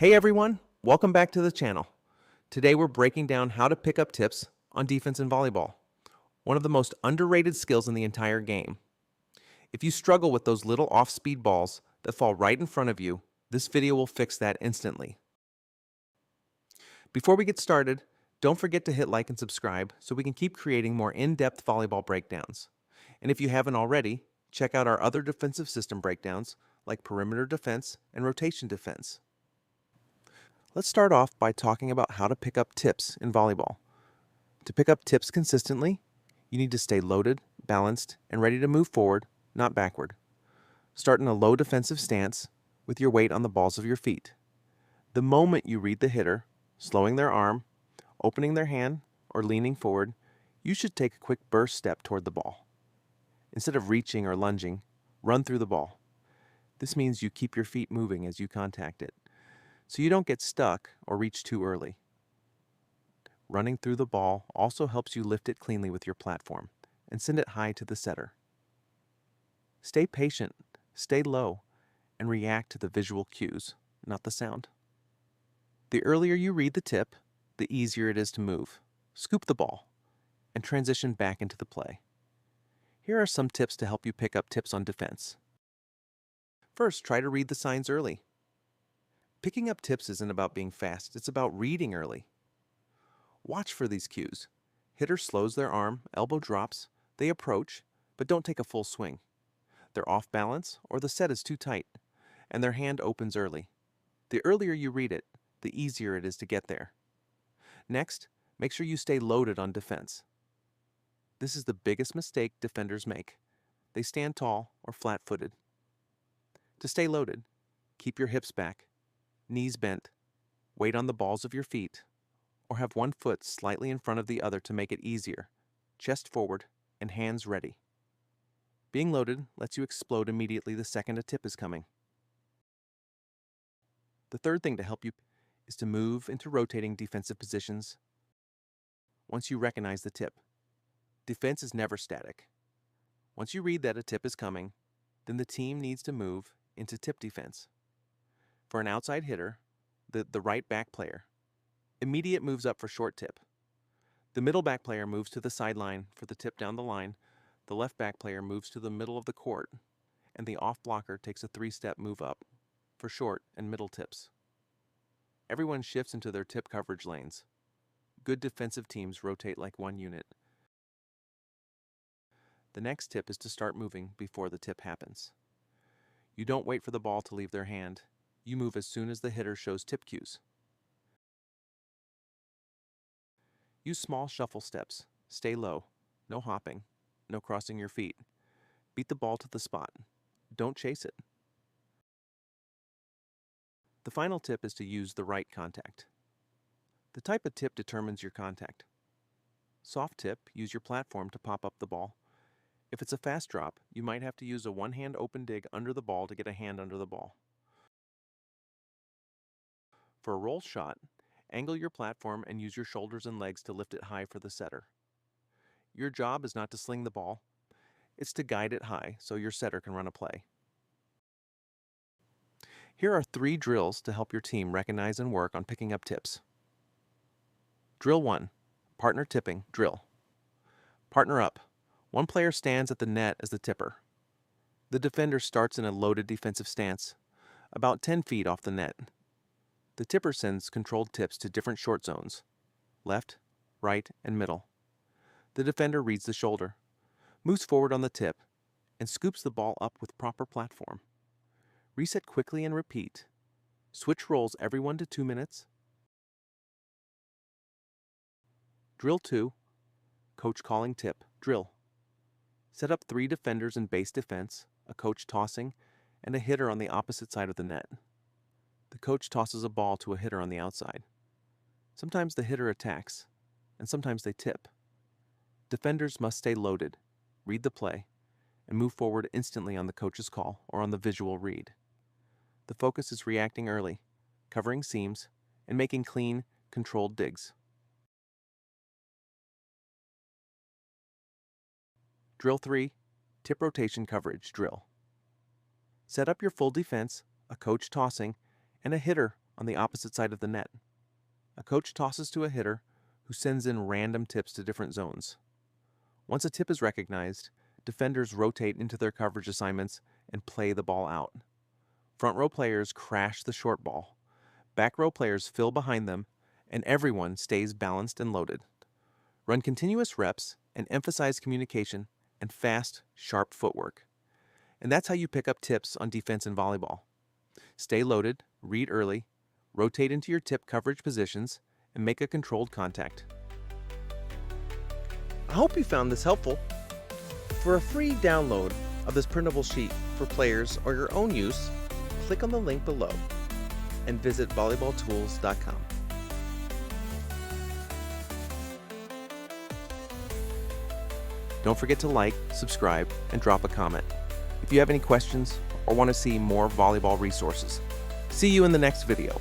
Hey everyone, welcome back to the channel. Today we're breaking down how to pick up tips on defense in volleyball, one of the most underrated skills in the entire game. If you struggle with those little off-speed balls that fall right in front of you, this video will fix that instantly. Before we get started, don't forget to hit like and subscribe so we can keep creating more in-depth volleyball breakdowns. And if you haven't already, check out our other defensive system breakdowns like perimeter defense and rotation defense. Let's start off by talking about how to pick up tips in volleyball. To pick up tips consistently, you need to stay loaded, balanced, and ready to move forward, not backward. Start in a low defensive stance with your weight on the balls of your feet. The moment you read the hitter, slowing their arm, opening their hand, or leaning forward, you should take a quick burst step toward the ball. Instead of reaching or lunging, run through the ball. This means you keep your feet moving as you contact it, so you don't get stuck or reach too early. Running through the ball also helps you lift it cleanly with your platform and send it high to the setter. Stay patient, stay low, and react to the visual cues, not the sound. The earlier you read the tip, the easier it is to move, scoop the ball, and transition back into the play. Here are some tips to help you pick up tips on defense. First, try to read the signs early. Picking up tips isn't about being fast, it's about reading early. Watch for these cues. Hitter slows their arm, elbow drops, they approach, but don't take a full swing. They're off balance or the set is too tight, and their hand opens early. The earlier you read it, the easier it is to get there. Next, make sure you stay loaded on defense. This is the biggest mistake defenders make. They stand tall or flat-footed. To stay loaded, keep your hips back, knees bent, weight on the balls of your feet, or have one foot slightly in front of the other to make it easier, chest forward and hands ready. Being loaded lets you explode immediately the second a tip is coming. The third thing to help you is to move into rotating defensive positions once you recognize the tip. Defense is never static. Once you read that a tip is coming, then the team needs to move into tip defense. For an outside hitter, the right back player, immediate moves up for short tip. The middle back player moves to the sideline for the tip down the line, the left back player moves to the middle of the court, and the off blocker takes a 3-step move up for short and middle tips. Everyone shifts into their tip coverage lanes. Good defensive teams rotate like one unit. The next tip is to start moving before the tip happens. You don't wait for the ball to leave their hand. You move as soon as the hitter shows tip cues. Use small shuffle steps. Stay low. No hopping. No crossing your feet. Beat the ball to the spot. Don't chase it. The final tip is to use the right contact. The type of tip determines your contact. Soft tip, use your platform to pop up the ball. If it's a fast drop, you might have to use a one-hand open dig under the ball to get a hand under the ball. For a roll shot, angle your platform and use your shoulders and legs to lift it high for the setter. Your job is not to sling the ball, it's to guide it high so your setter can run a play. Here are 3 drills to help your team recognize and work on picking up tips. Drill 1, partner tipping drill. Partner up. One player stands at the net as the tipper. The defender starts in a loaded defensive stance, about 10 feet off the net. The tipper sends controlled tips to different short zones, left, right, and middle. The defender reads the shoulder, moves forward on the tip, and scoops the ball up with proper platform. Reset quickly and repeat. Switch roles every 1 to 2 minutes. Drill 2, coach calling tip drill. Set up 3 defenders in base defense, a coach tossing, and a hitter on the opposite side of the net. The coach tosses a ball to a hitter on the outside. Sometimes the hitter attacks, and sometimes they tip. Defenders must stay loaded, read the play, and move forward instantly on the coach's call or on the visual read. The focus is reacting early, covering seams, and making clean, controlled digs. Drill 3, tip rotation coverage drill. Set up your full defense, a coach tossing, and a hitter on the opposite side of the net. A coach tosses to a hitter who sends in random tips to different zones. Once a tip is recognized, defenders rotate into their coverage assignments and play the ball out. Front row players crash the short ball. Back row players fill behind them, and everyone stays balanced and loaded. Run continuous reps and emphasize communication and fast, sharp footwork. And that's how you pick up tips on defense in volleyball. Stay loaded, read early, rotate into your tip coverage positions, and make a controlled contact. I hope you found this helpful. For a free download of this printable sheet for players or your own use, click on the link below and visit volleyballtools.com. Don't forget to like, subscribe, and drop a comment if you have any questions or want to see more volleyball resources. See you in the next video.